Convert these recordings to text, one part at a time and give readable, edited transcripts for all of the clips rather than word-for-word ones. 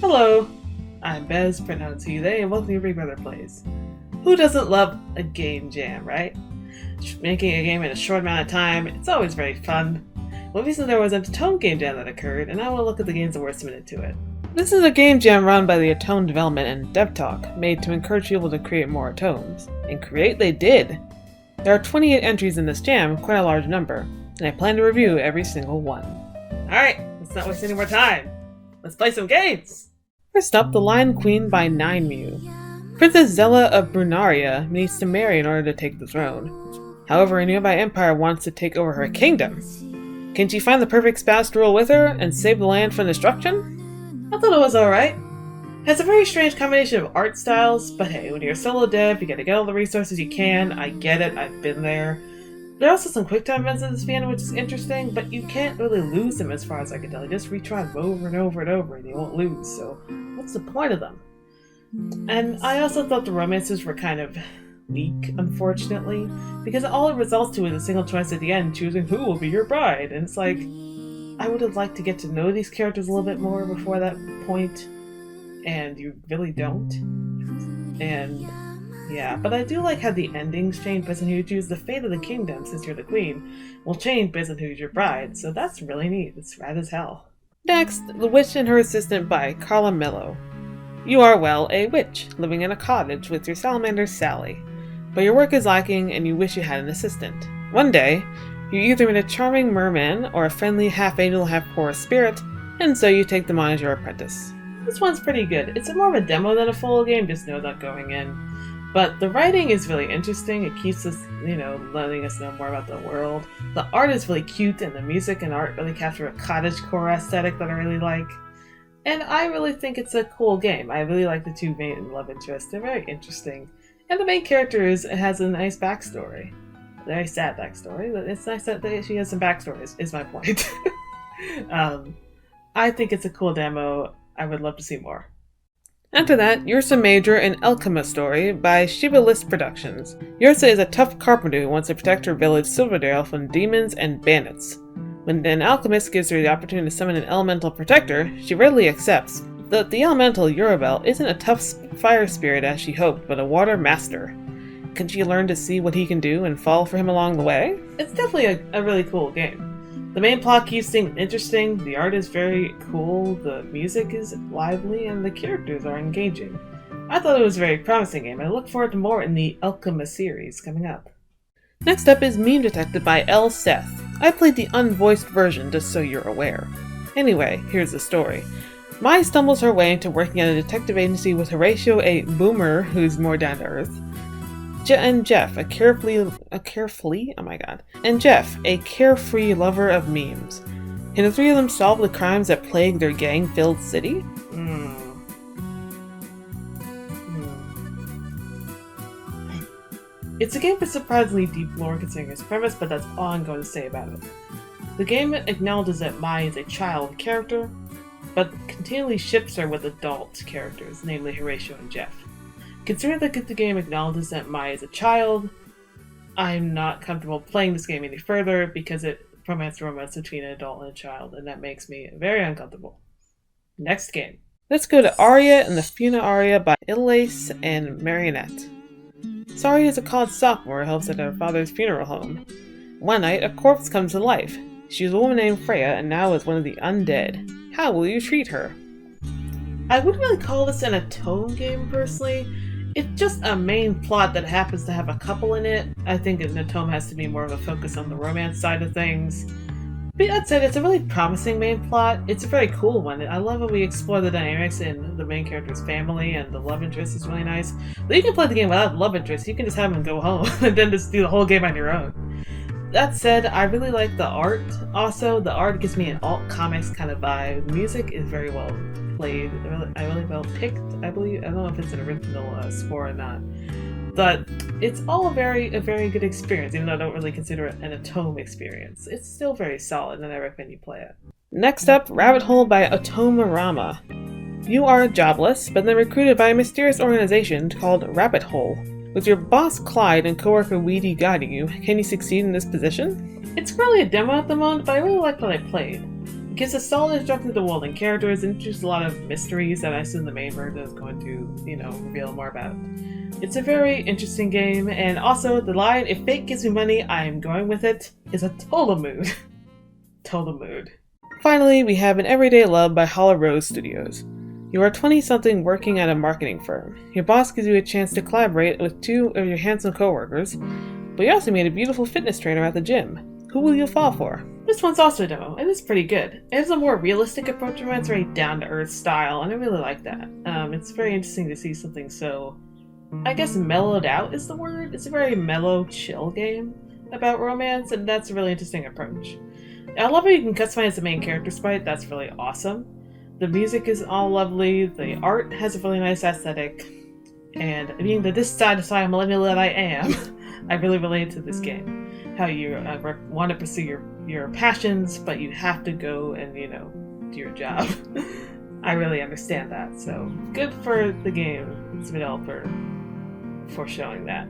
Hello, I'm Bez, pronounced he, they, and welcome to Big Brother Plays. Who doesn't love a game jam, right? Making a game in a short amount of time, it's always very fun. Well, recently there was a Otome game jam that occurred, and I will look at the games that were submitted to it. This is a game jam run by the Otome Development and Dev Talk, made to encourage people to create more Otomes. And create they did! There are 28 entries in this jam, quite a large number, and I plan to review every single one. Alright, let's not waste any more time. Let's play some games! First up, The Lion Queen by 9mu. Princess Zella of Fionnaria needs to marry in order to take the throne. However, a nearby empire wants to take over her kingdom. Can she find the perfect spouse to rule with her and save the land from destruction? I thought it was alright. It has a very strange combination of art styles, but hey, when you're a solo dev, you gotta get all the resources you can. I get it, I've been there. There are also some QuickTime events in this fan, which is interesting, but you can't really lose them as far as I can tell. You just retry them over and over and over and you won't lose, so what's the point of them? And I also thought the romances were kind of weak, unfortunately, because all it results to is a single choice at the end, choosing who will be your bride, and it's like, I would have liked to get to know these characters a little bit more before that point, and you really don't. And yeah, but I do like how the endings change based on who you choose. The fate of the kingdom, since you're the queen, will change based on who's your bride, so that's really neat. It's rad as hell. Next, The Witch and Her Assistant by Carla Mello. You are, well, a witch, living in a cottage with your salamander Sally. But your work is lacking and you wish you had an assistant. One day, you either meet a charming merman or a friendly half-angel, half-porous spirit, and so you take them on as your apprentice. This one's pretty good. It's more of a demo than a full game, just know that going in. But the writing is really interesting. It keeps us, letting us know more about the world. The art is really cute, and the music and art really capture a cottagecore aesthetic that I really like. And I really think it's a cool game. I really like the two main love interests. They're very interesting. And the main character has a nice backstory. A very sad backstory, but it's nice that she has some backstory, is my point. I think it's a cool demo. I would love to see more. After that, Yrsa Major and Cama Story by Shiva List Productions. Yrsa is a tough carpenter who wants to protect her village Silverdale from demons and bandits. When an alchemist gives her the opportunity to summon an elemental protector, she readily accepts. The elemental Urabel isn't a tough fire spirit as she hoped, but a water master. Can she learn to see what he can do and fall for him along the way? It's definitely a really cool game. The main plot keeps things interesting, the art is very cool, the music is lively, and the characters are engaging. I thought it was a very promising game, and I look forward to more in the Alchema series coming up. Next up is Meme Detective by L. Seth. I played the unvoiced version, just so you're aware. Anyway, here's the story. Mai stumbles her way into working at a detective agency with Horatio, a boomer who's more down to earth, and Jeff, a carefree lover of memes. Can the three of them solve the crimes that plague their gang-filled city? It's a game with surprisingly deep lore considering its premise, but that's all I'm going to say about it. The game acknowledges that Mai is a child character, but continually ships her with adult characters, namely Horatio and Jeff. Considering that the game acknowledges that Mai is a child, I'm not comfortable playing this game any further because it promotes romance between an adult and a child, and that makes me very uncomfortable. Next game. Let's go to Aria and the Fionnaria by Yrsa and Marionette. Sari is a college sophomore who helps at her father's funeral home. One night, a corpse comes to life. She is a woman named Freya and now is one of the undead. How will you treat her? I wouldn't really call this an Otome game, personally. It's just a main plot that happens to have a couple in it. I think an Otome has to be more of a focus on the romance side of things. But that said, it's a really promising main plot. It's a very cool one. I love when we explore the dynamics in the main character's family, and the love interest is really nice. But you can play the game without love interest. You can just have them go home and then just do the whole game on your own. That said, I really like the art. Also, the art gives me an alt comics kind of vibe. The music is very well played. Really well picked, I believe. I don't know if it's an original score or not. But it's all a very good experience, even though I don't really consider it an Otome experience. It's still very solid, and I recommend you play it. Next up, Rabbit Hole by Otome Rama. You are jobless, but then recruited by a mysterious organization called Rabbit Hole. With your boss Clyde and coworker Weedy guiding you, can you succeed in this position? It's really a demo at the moment, but I really liked what I played. It gives a solid introduction to the world and characters, and introduces a lot of mysteries that I assume the main version is going to, reveal more about. It's a very interesting game, and also the line, "If fate gives me money, I am going with it," is a total mood. Total mood. Finally, we have An Everyday Love by Hollow Rose Studios. You are 20-something working at a marketing firm. Your boss gives you a chance to collaborate with 2 of your handsome coworkers, but you also made a beautiful fitness trainer at the gym. Who will you fall for? This one's also a demo, and it's pretty good. It has a more realistic approach to it. It's very down-to-earth style, and I really like that. It's very interesting to see something so, I guess mellowed out is the word. It's a very mellow, chill game about romance, and that's a really interesting approach. I love how you can customize the main character sprite. That's really awesome. The music is all lovely. The art has a really nice aesthetic. And being the dissatisfied millennial that I am, I really relate to this game. How you want to pursue your passions, but you have to go and, do your job. I really understand that. So good for the game, its developer, for showing that.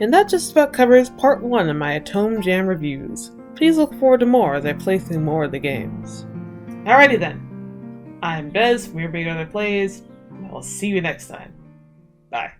And that just about covers part 1 of my Otome Jam reviews. Please look forward to more as I play through more of the games. Alrighty then. I'm Bez from Your Big Other Plays, and I will see you next time. Bye.